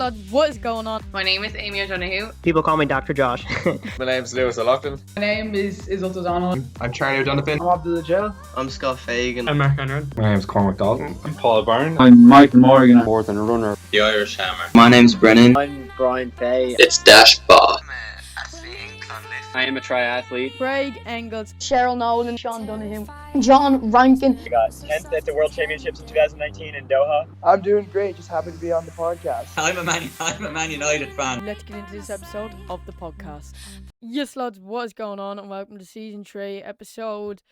Lads, what is going on? My name is Amy O'Donoghue. People call me Dr. Josh. My name's Lewis O'Loughlin. My name is O'Donnell. I'm Charlie O'Donovan. I'm Abdullah Joe. I'm Scott Fagan. I'm Mark Conrad. My name's Cormac Dalton. I'm Paul Byrne. I'm Michael Morgan. More than a runner. The Irish Hammer. My name's Brennan. I'm Brian Fay. It's Dash Bar. I am a triathlete. Craig Engels. Cheryl Nolan. Sean Donoghue. John Rankin. We got 10th at the World Championships in 2019 in Doha. I'm doing great. Just happy to be on the podcast. I'm a Man United fan. Let's get into this episode of the podcast. Yes, lads, what is going on? And welcome to Season 3, Episode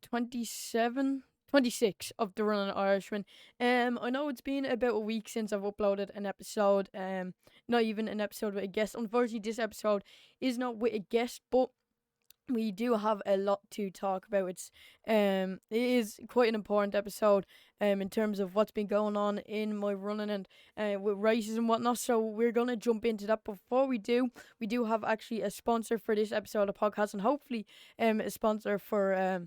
26 of The Running Irishman. I know it's been about a week since I've uploaded an episode. Not even an episode with a guest. Unfortunately, this episode is not with a guest, but we do have a lot to talk about. It is quite an important episode in terms of what's been going on in my running and with races and whatnot. So we're gonna jump into that. Before we do have actually a sponsor for this episode of podcast, and hopefully a sponsor for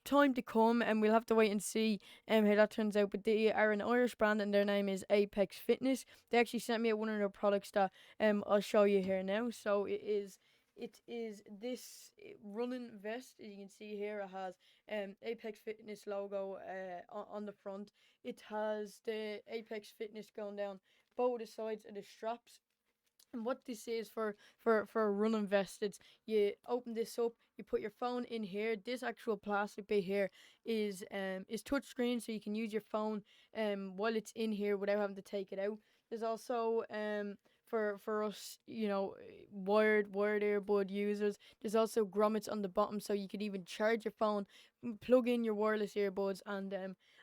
time to come, and we'll have to wait and see how that turns out. But they are an Irish brand and their name is Apex Fitness. They actually sent me one of their products that I'll show you here now. So it is this running vest. As you can see here, it has Apex Fitness logo on the front. It has the Apex Fitness going down both the sides of the straps. And what this is for a running vest, it's you open this up, you put your phone in here. This actual plastic bit here is touch screen, so you can use your phone while it's in here without having to take it out. There's also for us, wired earbud users, there's also grommets on the bottom, so you could even charge your phone, plug in your wireless earbuds,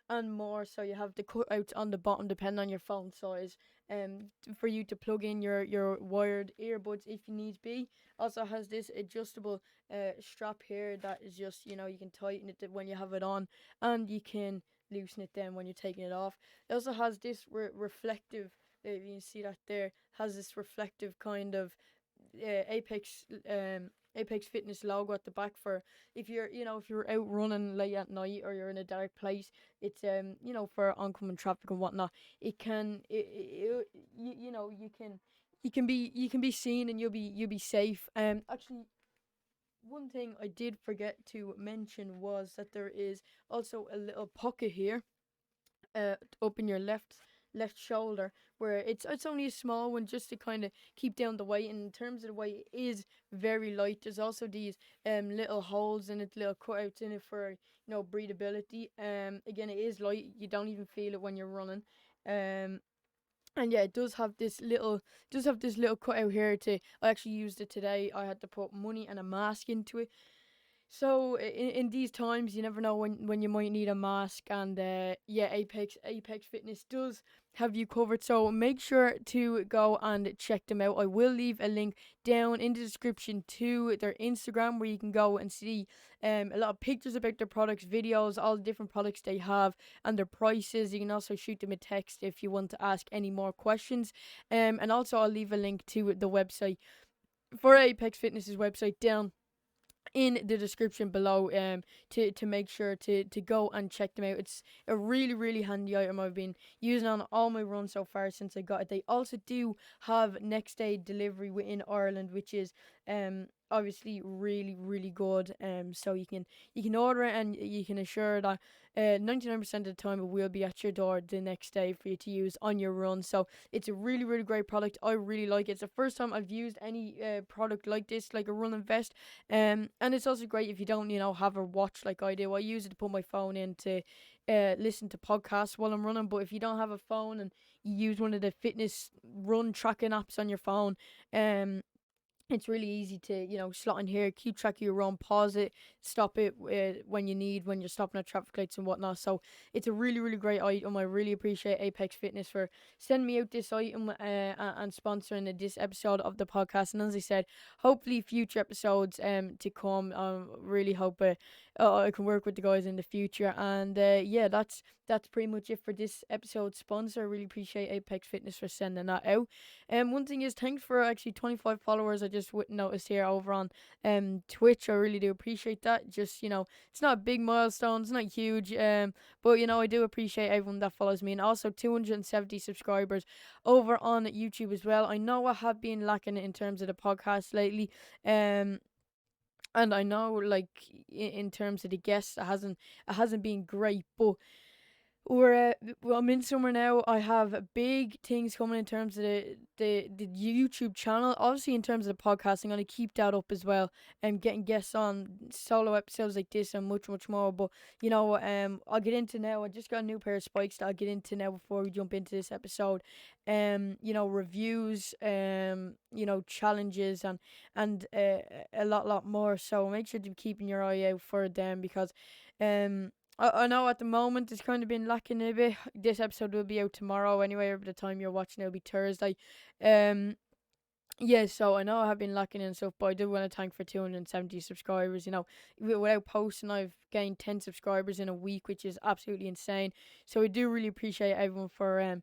and more. So you have the cutouts on the bottom depending on your phone size, for you to plug in your wired earbuds if you need be. Also has this adjustable strap here that is just, you can tighten it when you have it on, and you can loosen it then when you're taking it off. It also has this reflective, you can see that there, has this reflective kind of Apex Fitness logo at the back for if you're out running late at night or you're in a dark place. It's for oncoming traffic and whatnot. You can be seen and you'll be safe. Actually, one thing I did forget to mention was that there is also a little pocket here up in your left shoulder, where it's only a small one just to kind of keep down the weight. And in terms of the weight, it is very light. There's also these little holes in it, little cutouts in it for breathability. Again, it is light. You don't even feel it when you're running. And yeah, it does have this little cutout here I actually used it today. I had to put money and a mask into it. So in these times, you never know when you might need a mask, and Apex Fitness does have you covered. So make sure to go and check them out. I will leave a link down in the description to their Instagram, where you can go and see a lot of pictures about their products, videos, all the different products they have, and their prices. You can also shoot them a text if you want to ask any more questions. And also I'll leave a link to the website for Apex Fitness's website down in the description below, to make sure to go and check them out. It's a really, really handy item. I've been using on all my runs so far since I got it. They also do have next day delivery within Ireland, which is obviously really, really good. So you can order it, and you can assure that 99% of the time it will be at your door the next day for you to use on your run. So it's a really, really great product. I really like it. It's the first time I've used any product like this, like a running vest. And it's also great if you don't have a watch like I do. I use it to put my phone in to listen to podcasts while I'm running. But if you don't have a phone and you use one of the fitness run tracking apps on your phone, it's really easy to, slot in here, keep track of your run, pause it, stop it when you're stopping at traffic lights and whatnot. So it's a really, really great item. I really appreciate Apex Fitness for sending me out this item and sponsoring this episode of the podcast. And as I said, hopefully future episodes to come. I really hope I can work with the guys in the future. And yeah, that's pretty much it for this episode sponsor. I really appreciate Apex Fitness for sending that out. One thing is, thanks for actually 25 followers. I just noticed here over on Twitch. I really do appreciate that. Just, it's not a big milestone, it's not huge, but I do appreciate everyone that follows me, and also 270 subscribers over on YouTube as well. I know I have been lacking in terms of the podcast lately, and I know, like, in terms of the guests, it hasn't been great, but well, I'm in summer now. I have big things coming in terms of the YouTube channel. Obviously, in terms of the podcast, I'm gonna keep that up as well, and getting guests on solo episodes like this and much more. But I'll get into now. I just got a new pair of spikes that I'll get into now before we jump into this episode. Reviews, challenges, and a lot more. So make sure to be keeping your eye out for them, because I know at the moment it's kind of been lacking a bit. This episode will be out tomorrow anyway. By the time you're watching, it'll be Thursday. Yeah, so I know I have been lacking and stuff, but I do want to thank for 270 subscribers. Without posting, I've gained 10 subscribers in a week, which is absolutely insane. So I do really appreciate everyone for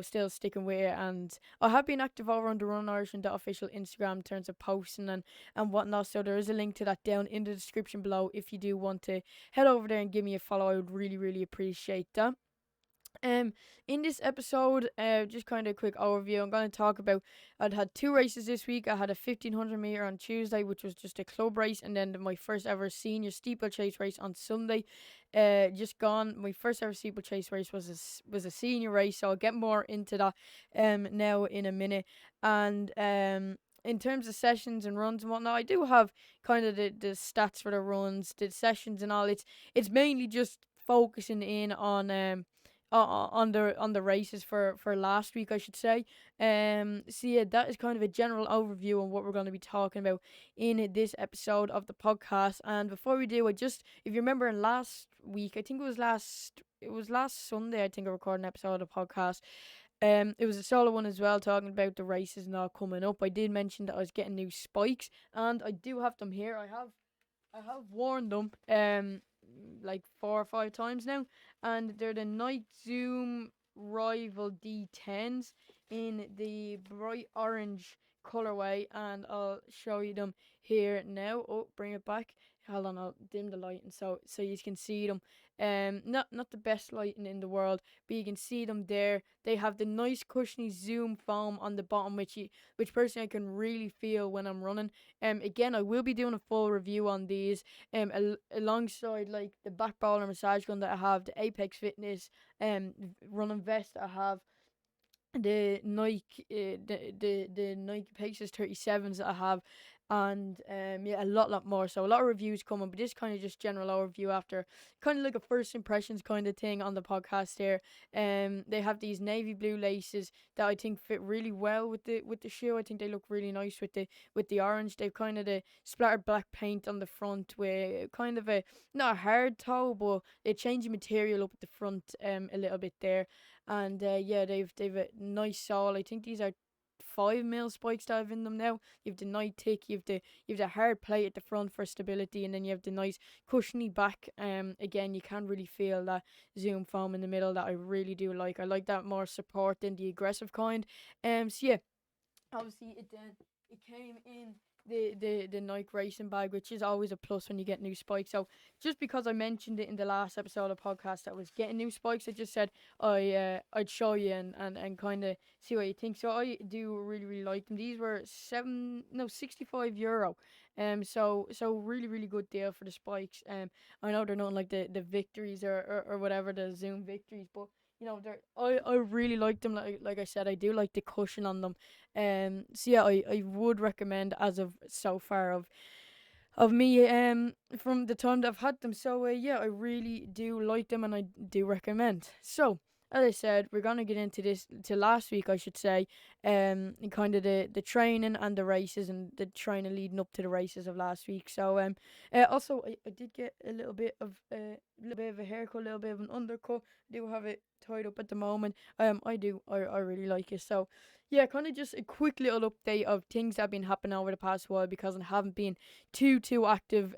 still sticking with it. And I have been active over on TheRunningIrishman official Instagram in terms of posting and whatnot. So there is a link to that down in the description below if you do want to head over there and give me a follow. I would really appreciate that. In this episode, just kind of a quick overview. I'm going to talk about, I'd had 2 races this week. I had a 1500 meter on Tuesday, which was just a club race, and then my first ever senior steeplechase race on Sunday. Just gone. My first ever steeplechase race was a senior race, so I'll get more into that now in a minute. And in terms of sessions and runs and whatnot, I do have kind of the stats for the runs, the sessions and all. It's mainly just focusing in on the races for last week, I should say. So yeah, that is kind of a general overview on what we're going to be talking about in this episode of the podcast. And before we do, if you remember, in last week, I think it was last Sunday, I think I recorded an episode of the podcast. It was a solo one as well, talking about the races and all coming up. I did mention that I was getting new spikes, and I do have them here. I have worn them like 4 or 5 times now, and they're the Night Zoom Rival D10s in the bright orange colorway, and I'll show you them here now. Oh, bring it back. Hold on, I'll dim the lighting so you can see them. Not the best lighting in the world, but you can see them there. They have the nice cushiony Zoom foam on the bottom, which personally I can really feel when I'm running. Again, I will be doing a full review on these. Alongside, like, the back baller massage gun that I have, the Apex Fitness running vest that I have, the Nike the Nike Paces 37s that I have, and yeah, a lot more. So a lot of reviews coming, but this kind of just general overview after kind of like a first impressions kind of thing on the podcast there. They have these navy blue laces that I think fit really well with the shoe. I think they look really nice with the orange. They've kind of the splattered black paint on the front with kind of a, not a hard toe, but they change the material up at the front a little bit there. And yeah, they've a nice sole. I think these are 5mm spikes that have in them now. You have the Night Tick, you have the hard plate at the front for stability, and then you have the nice cushiony back. Again, you can't really feel that Zoom foam in the middle that I really do like. I like that more support than the aggressive kind. So yeah, obviously it came in the Nike racing bag, which is always a plus when you get new spikes. So just because I mentioned it in the last episode of the podcast that I was getting new spikes, I just said I'd show you and kind of see what you think. So I do really like them. These were €65. So really good deal for the spikes. I know they're not like the victories or whatever, the Zoom victories, but I really like them. Like I said, I do like the cushion on them. So yeah, I would recommend, as of so far of me from the time that I've had them. So yeah, I really do like them, and I do recommend. So as I said, we're gonna get into this to last week, I should say, and kind of the training and the races, and the training leading up to the races of last week. So also I did get a little bit of a haircut, a little bit of an undercut. I do have it tied up at the moment. I really like it. So yeah, kind of just a quick little update of things that have been happening over the past while, because I haven't been too active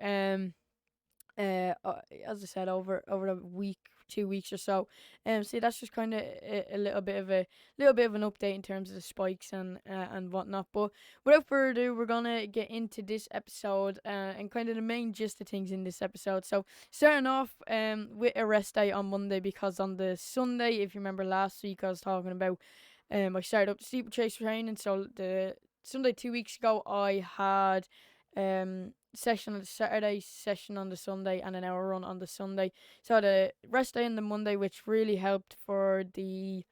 as I said, over a week, 2 weeks or so. So that's just kind of a little bit of an update in terms of the spikes and whatnot. But without further ado, we're gonna get into this episode and kind of the main gist of things in this episode. So starting off with a rest day on Monday, because on the Sunday, if you remember last week, I was talking about I started up the Steeplechase training. So the Sunday 2 weeks ago, I had session on the Saturday, session on the Sunday, and an hour run on the Sunday. So the rest day on the Monday, which really helped for the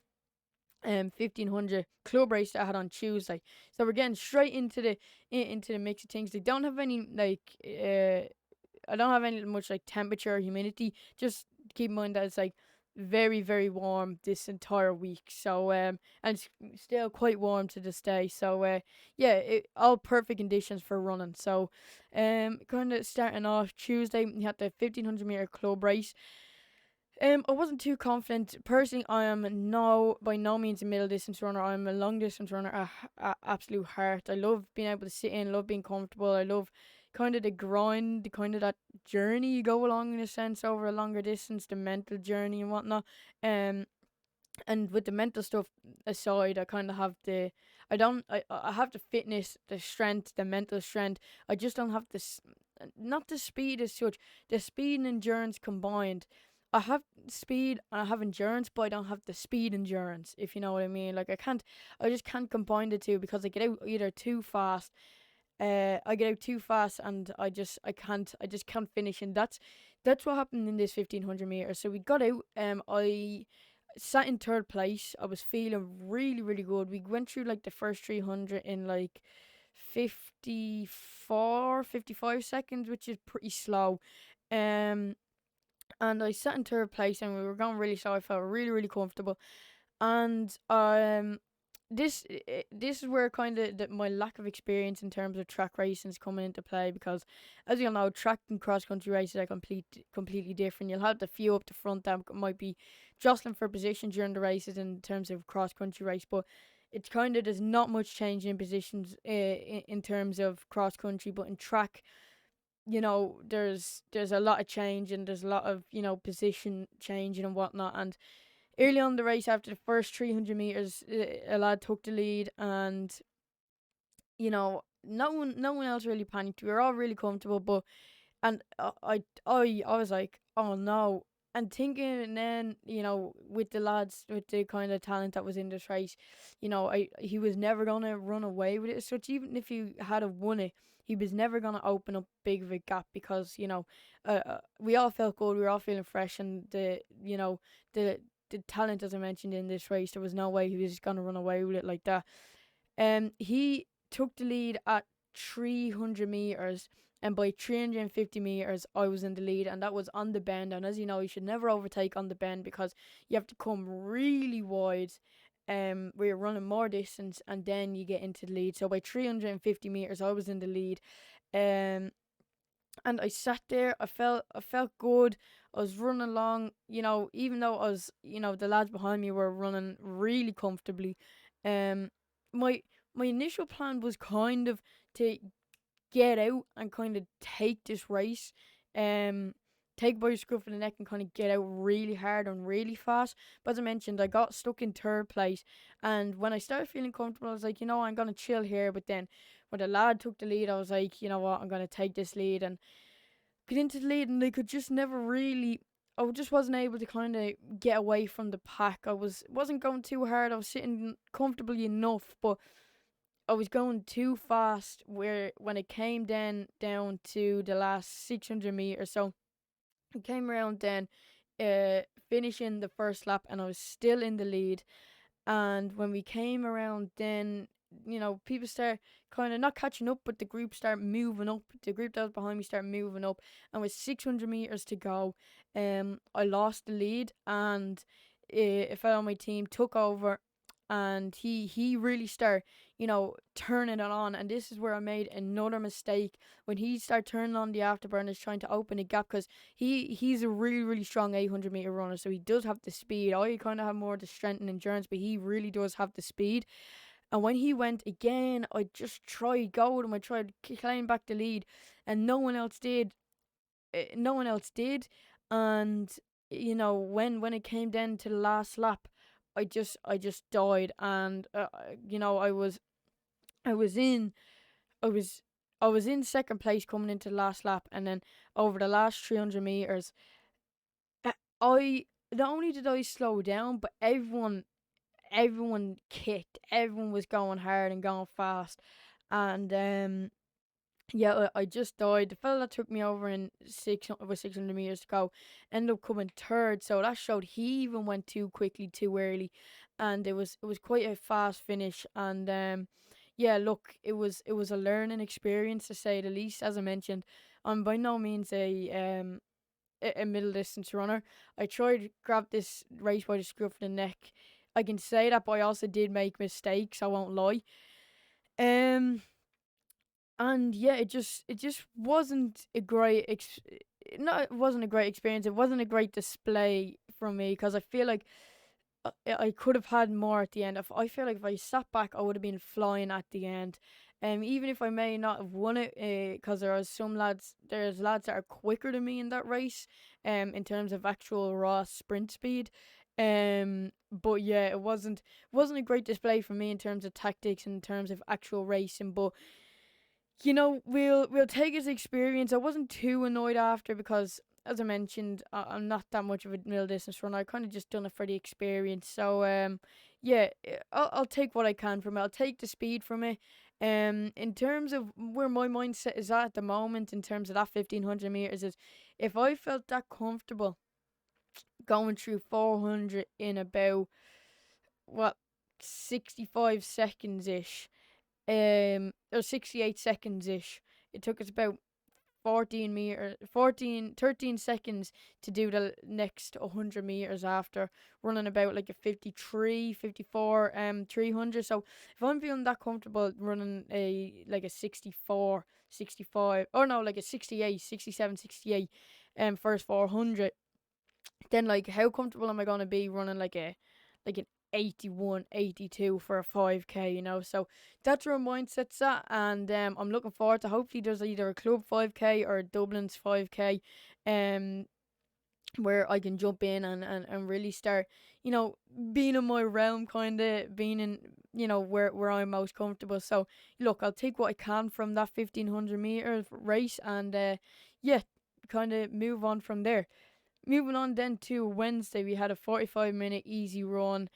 1500 club race that I had on Tuesday. So we're getting straight into the mix of things. They don't have any I don't have any much like temperature or humidity. Just keep in mind that it's like very, very warm this entire week. So and it's still quite warm to this day. So yeah, all perfect conditions for running. So kind of starting off Tuesday, we had the 1500 meter club race. I wasn't too confident. Personally, I am by no means a middle distance runner. I'm a long distance runner at absolute heart. I love being able to sit in, love being comfortable. I love kind of the grind, kind of that journey you go along in a sense over a longer distance, the mental journey and whatnot. And with the mental stuff aside, I kind of have I have the fitness, the strength, the mental strength. I just don't have not the speed as such. The speed and endurance combined. I have speed and I have endurance, but I don't have the speed endurance, if you know what I mean. Like I just can't combine the two, because I get out either too fast. I get out too fast, and I just can't finish, and that's what happened in this 1500 meters. So we got out. I sat in third place. I was feeling really, really good. We went through like the first 300 in like 55 seconds, which is pretty slow. And I sat in third place, and we were going really slow. I felt really, really comfortable, and this is where kind of my lack of experience in terms of track racing is coming into play, because as you all know, track and cross country races are completely different. You'll have the few up the front that might be jostling for position during the races in terms of cross country race, but it's kind of, there's not much change in positions in terms of cross country, but in track, you know, there's a lot of change, and there's a lot of, you know, position changing and whatnot. And early on in the race, after the first 300 meters, a lad took the lead, and you know, no one else really panicked. We were all really comfortable, but I was like, oh no. And thinking, and then, you know, with the lads, with the kind of talent that was in this race, you know, he was never gonna run away with it as such. Even if he had won it, he was never gonna open up big of a gap, because, you know, we all felt good, we were all feeling fresh, and the talent, as I mentioned, in this race, there was no way he was gonna run away with it like that. He took the lead at 300 meters, and by 350 meters, I was in the lead, and that was on the bend. And as you know, you should never overtake on the bend, because you have to come really wide, where you're running more distance, and then you get into the lead. So by 350 meters, I was in the lead, and I sat there. I felt good. I was running along, you know, even though I was, you know, the lads behind me were running really comfortably. My initial plan was kind of to get out and kind of take this race, take by the scruff of the neck and kind of get out really hard and really fast. But as I mentioned, I got stuck in third place, and when I started feeling comfortable, I was like, you know, I'm gonna chill here. But then when the lad took the lead, I was like, you know what, I'm gonna take this lead and get into the lead, and they could just never really. I just wasn't able to kind of get away from the pack. I wasn't going too hard. I was sitting comfortably enough, but I was going too fast. Where when it came down to the last 600 meters, so I came around then, finishing the first lap, and I was still in the lead. And when we came around, then, you know, people start kind of not catching up, but the group start moving up. The group that was behind me started moving up, and with 600 meters to go, I lost the lead, and a fellow on my team took over, and he really started, you know, turning it on. And this is where I made another mistake, when he started turning on the afterburners, trying to open a gap, because he's a really, really strong 800 meter runner, so he does have the speed. I kind of have more of the strength and endurance, but he really does have the speed. And when he went again, I just tried going, I tried to claim back the lead, and no one else did. no one else did. And when it came down to the last lap, I just died. And I was in I was I was in second place coming into the last lap, and then over the last 300 meters, I not only did I slow down, but everyone kicked. Everyone was going hard and going fast, and yeah, I just died. The fella that took me over in 600 meters to go ended up coming third, so that showed he even went too quickly, too early, and it was quite a fast finish. And yeah, look, it was a learning experience, to say the least. As I mentioned, I'm by no means a middle distance runner. I tried to grab this race by the scruff of the neck. I can say that, but I also did make mistakes. I won't lie. Um, and yeah, it just wasn't a great no, it wasn't a great experience. It wasn't a great display from me, because I feel like I could have had more at the end. I feel like if I sat back, I would have been flying at the end. Even if I may not have won it, because there's lads that are quicker than me in that race, in terms of actual raw sprint speed. But yeah, it wasn't a great display for me in terms of tactics and in terms of actual racing. But we'll take his experience. I wasn't too annoyed after, because, as I mentioned, I'm not that much of a middle distance runner. I kind of just done it for the experience. So yeah, I'll take what I can from it. I'll take the speed from it. In terms of where my mindset is at the moment, in terms of that 1500 meters, is if I felt that comfortable going through 400 in about, what, 65 seconds ish, or 68 seconds ish. It took us about 13 seconds to do the next 100 meters after running about like a 53, 54, 300. So if I'm feeling that comfortable running like a 64, 65, or no, like a 68, 67, 68, first 400, then like how comfortable am I going to be running like an 81, 82 for a 5k? So that's where my mindset's at, and I'm looking forward to, hopefully there's either a club 5k or a Dublin's 5k, where I can jump in and really start, being in my realm, kind of being in, where I'm most comfortable. So look, I'll take what I can from that 1500 meter race, and yeah, kind of move on from there. Moving on then to Wednesday, we had a 45-minute easy run,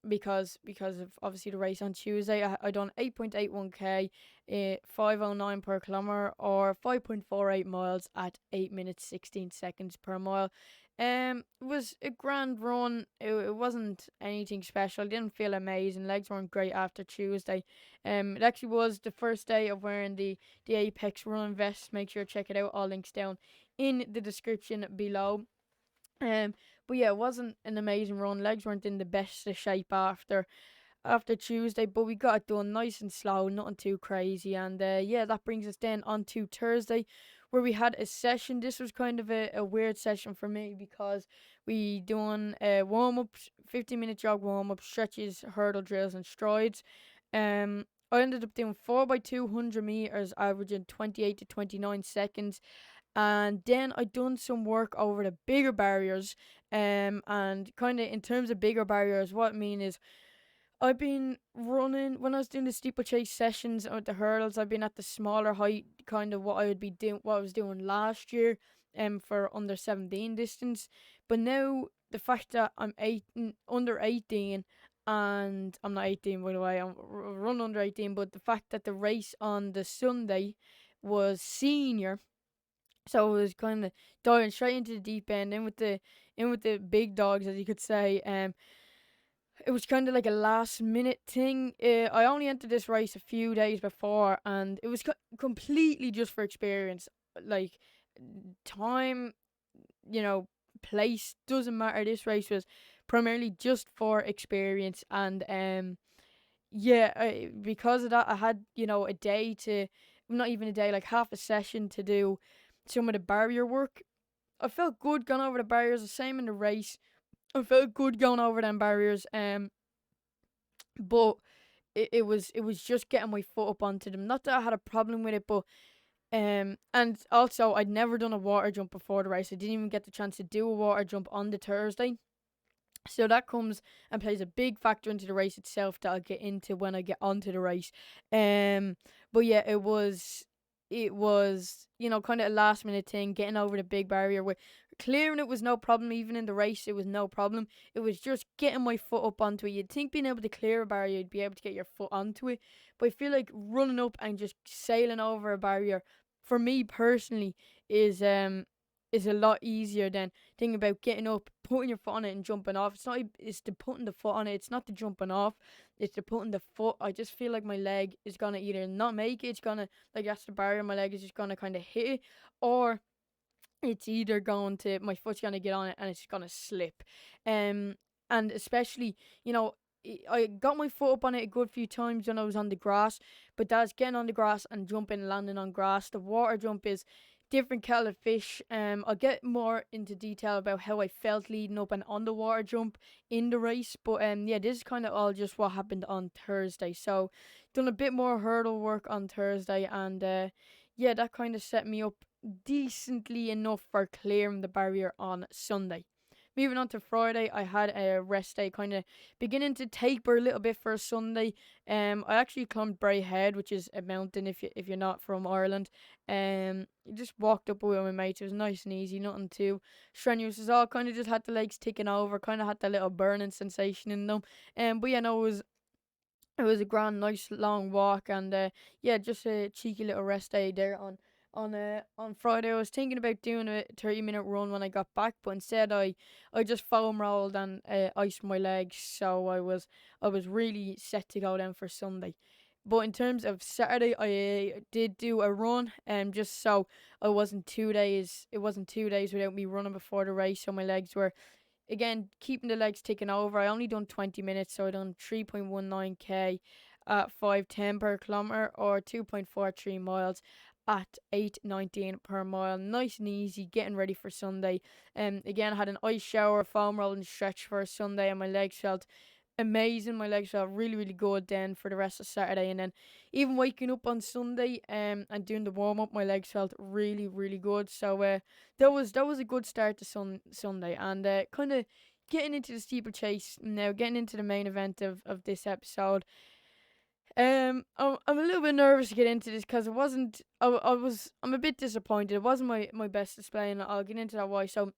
because of obviously the race on Tuesday. I done 8.81k, 5:09 per kilometer, or 5.48 miles at 8 minutes 16 seconds per mile. It was a grand run. It wasn't anything special. I didn't feel amazing. Legs weren't great after Tuesday. It actually was the first day of wearing the Apex run vest. Make sure to check it out. All links down in the description below. But yeah, it wasn't an amazing run. Legs weren't in the best of shape after Tuesday, but we got it done nice and slow, nothing too crazy. And yeah, that brings us then on to Thursday, where we had a session. This was kind of a weird session for me, because we done warm-ups, 15-minute jog warm-up, stretches, hurdle drills, and strides. I ended up doing 4x200 meters, averaging 28 to 29 seconds. And then I done some work over the bigger barriers. And kind of in terms of bigger barriers, what I mean is, I've been running, when I was doing the steeplechase sessions with the hurdles, I've been at the smaller height, kind of what I was doing last year, for under 17 distance. But now the fact that I'm under 18, and I'm not 18 by the way, I'm run under 18, but the fact that the race on the Sunday was senior, so it was kind of diving straight into the deep end, in with the big dogs, as you could say. It was kind of like a last minute thing. I only entered this race a few days before, and it was completely just for experience. Like, time, place doesn't matter. This race was primarily just for experience, and yeah, because of that, I had a day to, not even a day, like half a session to do some of the barrier work. I felt good going over the barriers, the same in the race. I felt good going over them barriers, but it was just getting my foot up onto them. Not that I had a problem with it, but And also I'd never done a water jump before the race. I didn't even get the chance to do a water jump on the Thursday. So that comes and plays a big factor into the race itself that I'll get into when I get onto the race. But yeah, it was kind of a last minute thing, getting over the big barrier. Where clearing it was no problem. Even in the race, it was no problem. It was just getting my foot up onto it. You'd think being able to clear a barrier, you'd be able to get your foot onto it, but I feel like running up and just sailing over a barrier, for me personally, is a lot easier than thinking about getting up, putting your foot on it, and jumping off. It's the putting the foot on it. It's not the jumping off. It's the putting the foot. I just feel like my leg is gonna either not make it. It's gonna, like, that's the barrier. My leg is just gonna kind of hit it, or it's either going to, my foot's gonna get on it and it's gonna slip. And especially, I got my foot up on it a good few times when I was on the grass, but that's getting on the grass and jumping, landing on grass. The water jump is different kettle of fish. I'll get more into detail about how I felt leading up and on the water jump in the race. But yeah, this is kind of all just what happened on Thursday. So done a bit more hurdle work on Thursday, and yeah, that kind of set me up decently enough for clearing the barrier on Sunday. Moving on to Friday, I had a rest day, kind of beginning to taper a little bit for Sunday. I actually climbed Bray Head, which is a mountain if you're not from Ireland. Just walked up with my mates. It was nice and easy, nothing too strenuous. It all kind of just had the legs ticking over, kind of had that little burning sensation in them. But yeah, no, it was a grand, nice long walk, and yeah, just a cheeky little rest day there on Friday. I was thinking about doing a 30-minute run when I got back, but instead I just foam rolled and iced my legs, so I was really set to go down for Sunday. But in terms of Saturday, I did do a run, just so I wasn't 2 days. It wasn't 2 days without me running before the race, so my legs were, again, keeping the legs ticking over. I only done 20 minutes, so I done 3.19k at 5:10 per kilometer, or 2.43 miles at 8:19 per mile. Nice and easy, getting ready for Sunday. Again, I had an ice shower, foam roll and stretch for Sunday, and my legs felt amazing. My legs felt really, really good then for the rest of Saturday, and then even waking up on Sunday and doing the warm up, my legs felt really, really good. So that was a good start to Sunday, and kind of getting into the steeplechase now, getting into the main event of this episode. I'm a little bit nervous to get into this because it wasn't. I'm a bit disappointed. It wasn't my best display, and I'll get into that why. So,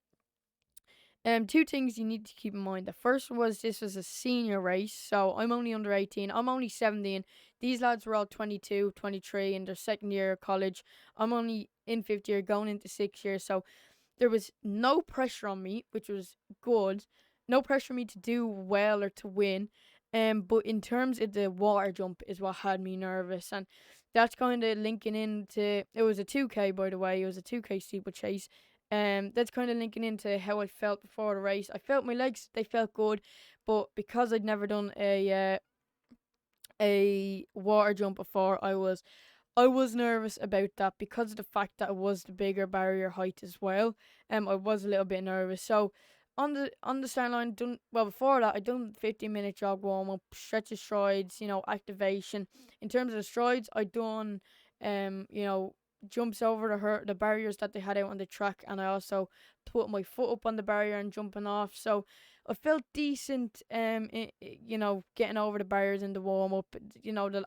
two things you need to keep in mind. The first was, this was a senior race, so I'm only under 18. I'm only 17. These lads were all 22, 23 in their second year of college. I'm only in fifth year, going into sixth year, so there was no pressure on me, which was good. No pressure on me to do well or to win. But in terms of the water jump is what had me nervous, and that's kind of linking into. It was a 2K, by the way. It was a 2K steeplechase. That's kind of linking into how I felt before the race. I felt my legs; they felt good, but because I'd never done a water jump before, I was nervous about that because of the fact that it was the bigger barrier height as well. I was a little bit nervous. So on the start line, before that, I done 15-minute jog warm up, stretches, strides, activation. In terms of the strides, I done jumps over the barriers that they had out on the track, and I also put my foot up on the barrier and jumping off. So I felt decent, getting over the barriers in the warm up.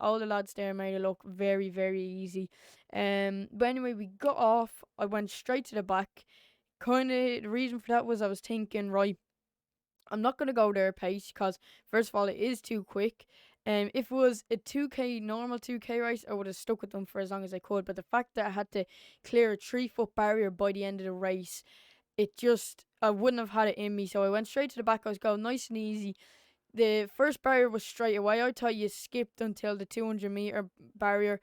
All the lads there made it look very, very easy. But anyway, we got off. I went straight to the back. Kind of the reason for that was I was thinking, right, I'm not gonna go their pace because first of all, it is too quick. If it was a 2K normal 2K race, I would have stuck with them for as long as I could. But the fact that I had to clear a 3-foot barrier by the end of the race, I wouldn't have had it in me. So I went straight to the back. I was going nice and easy. The first barrier was straight away. I thought you skipped until the 200-meter barrier.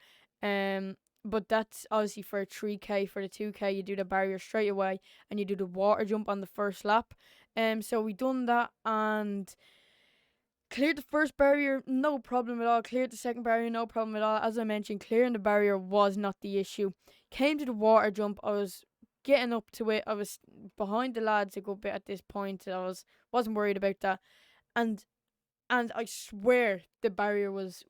But that's obviously for a 3K. For the 2K, you do the barrier straight away, and you do the water jump on the first lap. So we done that and cleared the first barrier, no problem at all. Cleared the second barrier, no problem at all. As I mentioned, clearing the barrier was not the issue. Came to the water jump, I was getting up to it. I was behind the lads a good bit at this point. I wasn't worried about that, and I swear the barrier was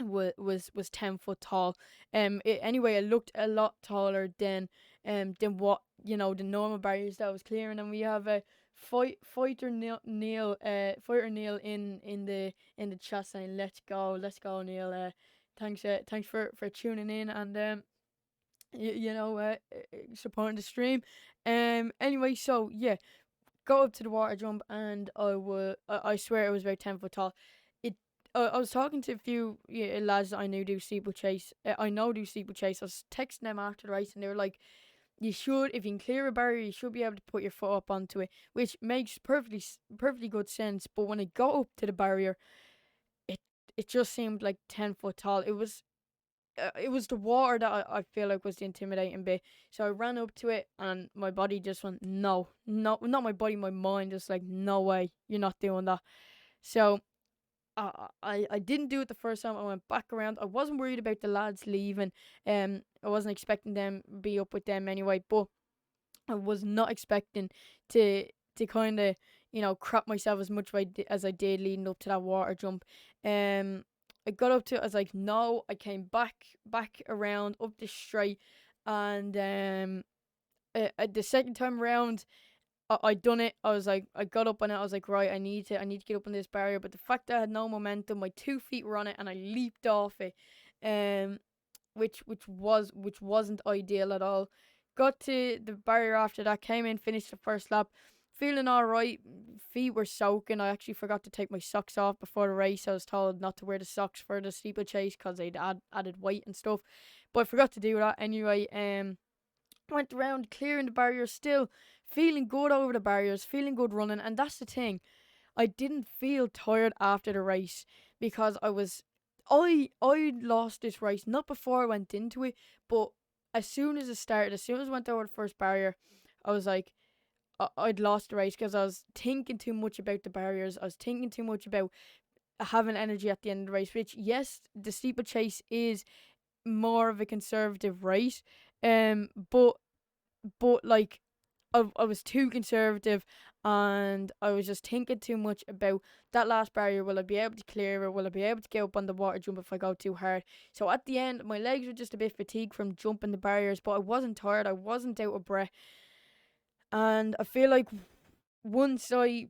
was 10 foot tall. Anyway, it looked a lot taller than what the normal barriers that I was clearing. And we have a fighter Neil in the chat saying let's go Neil. Thanks for tuning in and supporting the stream. Anyway, so yeah, go up to the water jump, and I swear it was about 10 foot tall. I was talking to a few lads that I knew do steeplechase. I know do steeplechase. I was texting them after the race, and they were like, "You should, if you can clear a barrier, you should be able to put your foot up onto it," which makes perfectly good sense. But when I got up to the barrier, it just seemed like 10 foot tall. It was the water that I feel like was the intimidating bit. So I ran up to it, and my body just went, no, not my body, my mind just like, no way, you're not doing that. So I didn't do it the first time. I went back around. I wasn't worried about the lads leaving. I wasn't expecting them be up with them anyway, but I was not expecting to kind of crap myself as much as I did leading up to that water jump. I got up to it. I was like, no. I came back around up the straight, and the second time around, I done it. I was like, I got up on it. I was like, right, I need to get up on this barrier. But the fact that I had no momentum, my 2 feet were on it, and I leaped off it, which wasn't ideal at all. Got to the barrier after that, came in, finished the first lap, feeling all right. Feet were soaking. I actually forgot to take my socks off before the race. I was told not to wear the socks for the steeplechase because they'd added weight and stuff, but I forgot to do that anyway. Went around clearing the barriers, still feeling good over the barriers, feeling good running. And that's the thing, I didn't feel tired after the race because I lost this race, not before I went into it, but as soon as it started, as soon as I went over the first barrier, I was like, I'd lost the race because I was thinking too much about the barriers. I was thinking too much about having energy at the end of the race, which, yes, the steeplechase is more of a conservative race, but like, I was too conservative, and I was just thinking too much about that last barrier. Will I be able to clear it? Will I be able to get up on the water jump if I go too hard? So at the end, my legs were just a bit fatigued from jumping the barriers, but I wasn't tired. I wasn't out of breath. And I feel like once I,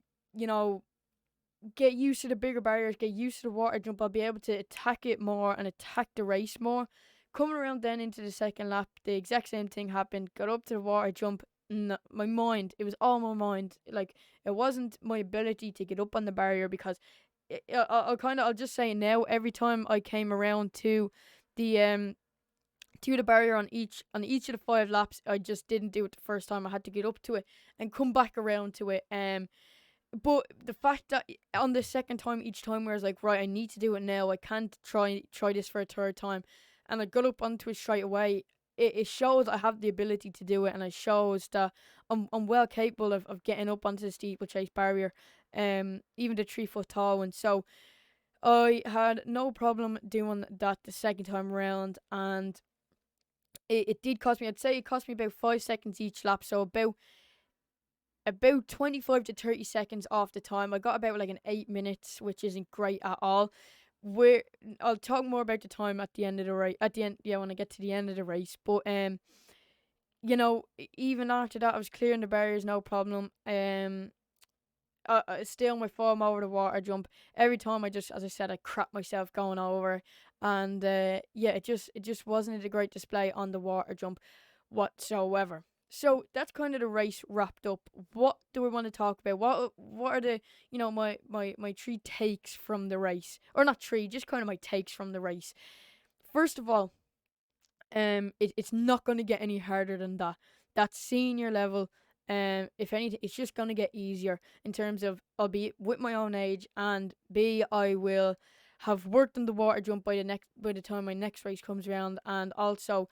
get used to the bigger barriers, get used to the water jump, I'll be able to attack it more and attack the race more. Coming around then into the second lap, the exact same thing happened. Got up to the water jump. No, my mind, it was all my mind. Like, it wasn't my ability to get up on the barrier, because I'll just say now, every time I came around to the barrier on each of the 5 laps, I just didn't do it the first time. I had to get up to it and come back around to it. But the fact that on the second time, each time, where I was like, right, I need to do it now. I can't try this for a third time, and I got up onto it straight away. It shows I have the ability to do it, and it shows that I'm well capable of getting up onto the steeplechase barrier, even the 3 foot tall one. So I had no problem doing that the second time around, and it did cost me. I'd say it cost me about 5 seconds each lap, so about 25 to 30 seconds off the time. I got about like an 8 minutes, which isn't great at all. I'll talk more about the time at the end of the race. At the end, yeah, when I get to the end of the race. But even after that, I was clearing the barriers, no problem. Still my form over the water jump. Every time as I said, I crap myself going over, and it just wasn't a great display on the water jump whatsoever. So that's kind of the race wrapped up. What do we want to talk about? What are the my 3 takes from the race, or not 3, just kind of my takes from the race. First of all, it's not going to get any harder than that. That's senior level. If anything, it's just going to get easier in terms of I'll be with my own age, and B, I will have worked on the water jump by the time my next race comes around, and also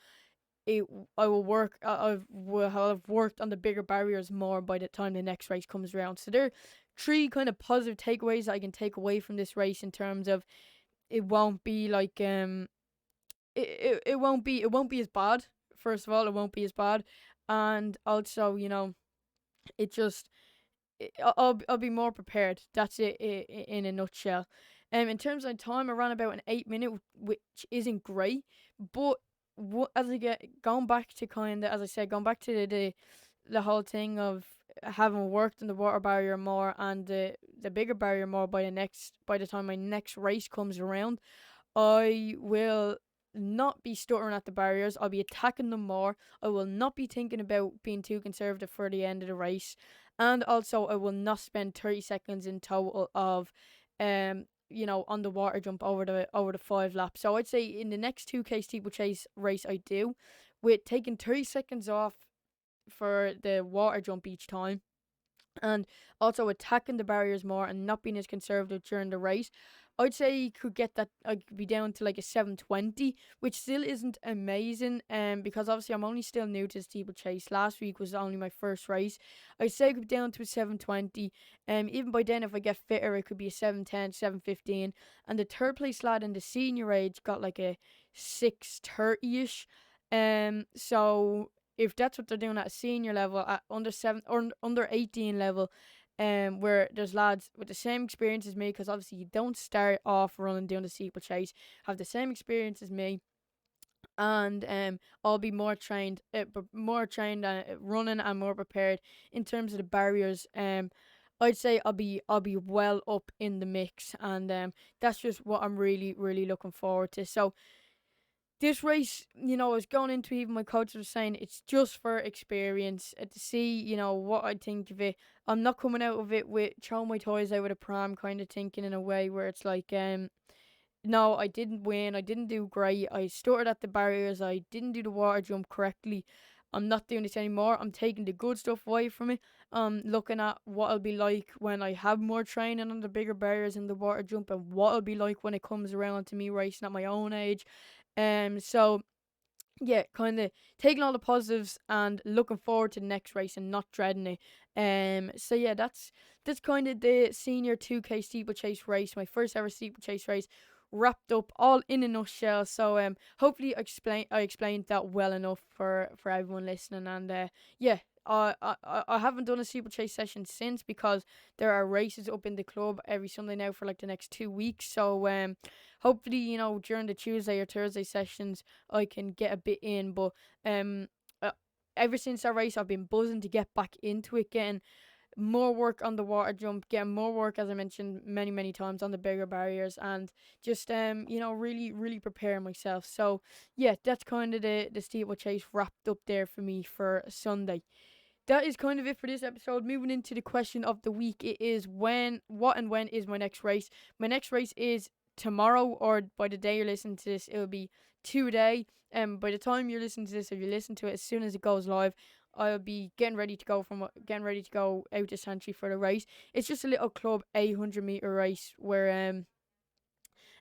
I will have worked on the bigger barriers more by the time the next race comes around. So there are 3 kind of positive takeaways that I can take away from this race, in terms of it won't be like it won't be as bad. First of all, it won't be as bad, and also I'll be more prepared. That's it in a nutshell. In terms of time, I ran about an 8 minute, which isn't great. But as I get going back to as I said, going back to the whole thing of having worked in the water barrier more and the bigger barrier more by the time my next race comes around, I will not be stuttering at the barriers. I'll be attacking them more. I will not be thinking about being too conservative for the end of the race. And also I will not spend 30 seconds in total of on the water jump over the 5 laps. So I'd say in the next 2K steeplechase race I do, with taking 30 seconds off for the water jump each time, and also attacking the barriers more and not being as conservative during the race, I'd say you could get that. I could be down to like a 7:20, which still isn't amazing. Because obviously I'm only still new to steeplechase. Last week was only my first race. I'd say I could be down to a 7:20. Even by then, if I get fitter, it could be a 7:10, 7:15. And the third place lad in the senior age got like a 6:30ish. So if that's what they're doing at a senior level, at under 18 level, where there's lads with the same experience as me, because obviously you don't start off running doing the steeplechase, have the same experience as me, and I'll be more trained, running and more prepared in terms of the barriers. I'd say I'll be well up in the mix, and that's just what I'm really really looking forward to. So this race, I was going into, even my coach was saying it's just for experience, to see, what I think of it. I'm not coming out of it with throwing my toys out with a pram, kind of thinking in a way where it's like, no, I didn't win, I didn't do great, I stuttered at the barriers, I didn't do the water jump correctly. I'm not doing this anymore. I'm taking the good stuff away from it. Looking at what it'll be like when I have more training on the bigger barriers in the water jump, and what it'll be like when it comes around to me racing at my own age. So yeah, kind of taking all the positives and looking forward to the next race and not dreading it. So yeah, that's kind of the senior 2K steeplechase race, my first ever steeplechase race, wrapped up all in a nutshell. So hopefully I explained that well enough for everyone listening. And yeah, I haven't done a steeplechase session since, because there are races up in the club every Sunday now for like the next 2 weeks. So hopefully, during the Tuesday or Thursday sessions I can get a bit in. But ever since that race I've been buzzing to get back into it, getting more work on the water jump, getting more work, as I mentioned many times, on the bigger barriers, and just really really preparing myself. So yeah, that's kind of the steeplechase wrapped up there for me for Sunday. That is kind of it for this episode. Moving into the question of the week, it is when is my next race? My next race is tomorrow, or by the day you're listening to this, it'll be today. By the time you're listening to this, if you listen to it as soon as it goes live, I'll be getting ready to go out to Santry for the race. It's just a little club 800-meter race where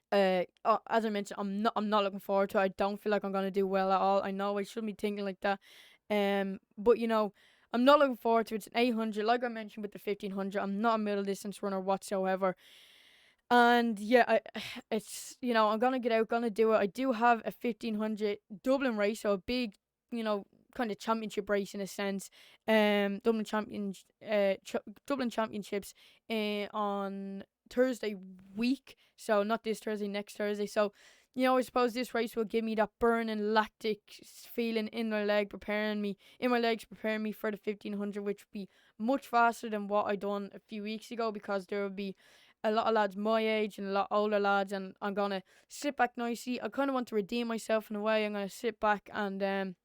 as I mentioned, I'm not looking forward to it. I don't feel like I'm gonna do well at all. I know I shouldn't be thinking like that. But I'm not looking forward to it. It's an 800, like I mentioned with the 1500. I'm not a middle distance runner whatsoever. And yeah, it's I'm gonna get out, gonna do it. I do have a 1500 Dublin race, so a big, kind of championship race in a sense. Dublin championships on Thursday week. So not this Thursday, next Thursday. So I suppose this race will give me that burning lactic feeling in my legs, preparing me for the 1500, which will be much faster than what I done a few weeks ago, because there will be a lot of lads my age and a lot older lads, and I'm gonna sit back nicely. I kind of want to redeem myself in a way. I'm gonna sit back, and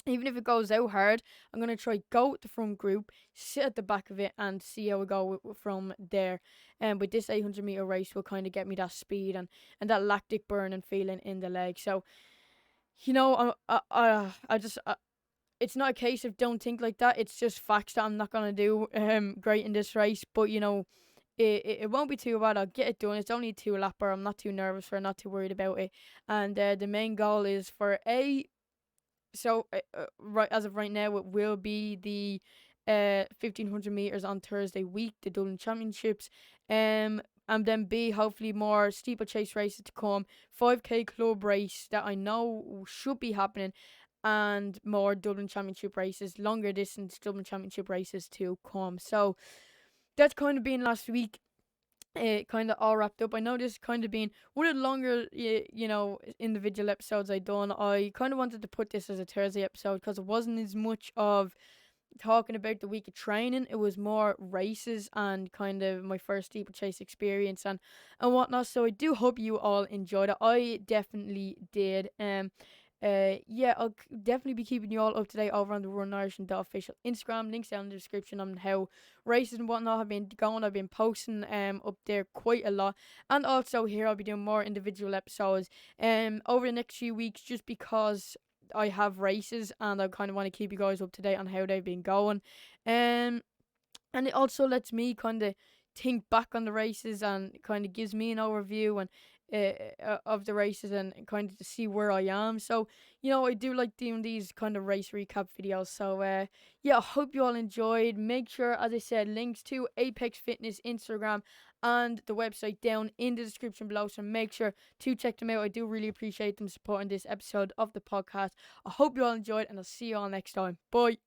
even if it goes out hard, I'm gonna try go with the front group, sit at the back of it, and see how we go from there. And with this 800-meter race, will kind of get me that speed and that lactic burning feeling in the leg. So I just. It's not a case of don't think like that. It's just facts that I'm not gonna do great in this race. But it won't be too bad. I'll get it done. It's only a 2-lapper. I'm not too nervous for it, not too worried about it. And the main goal is for right as of right now, it will be the 1500 meters on Thursday week, the Dublin Championships. And then B, hopefully more steeplechase races to come, 5K club race that I know should be happening, and more Dublin Championship races, longer distance Dublin Championship races to come. So that's kind of been last week. kind of all wrapped up. I know this kind of been one of the longer, individual episodes I done. I kind of wanted to put this as a Thursday episode because it wasn't as much of talking about the week of training. It was more races and kind of my first steeplechase experience and whatnot. So I do hope you all enjoyed it. I definitely did. Yeah, I'll definitely be keeping you all up to date over on the TheRunningIrishman.official Instagram. Links down in the description on how races and whatnot have been going. I've been posting up there quite a lot, and also here I'll be doing more individual episodes over the next few weeks, just because I have races and I kind of want to keep you guys up to date on how they've been going. And it also lets me kind of think back on the races and kind of gives me an overview and of the races and kind of to see where I am. So, I do like doing these kind of race recap videos. So, yeah, I hope you all enjoyed. Make sure, as I said, links to Apex Fitness Instagram and the website down in the description below. So make sure to check them out. I do really appreciate them supporting this episode of the podcast. I hope you all enjoyed, and I'll see you all next time. Bye.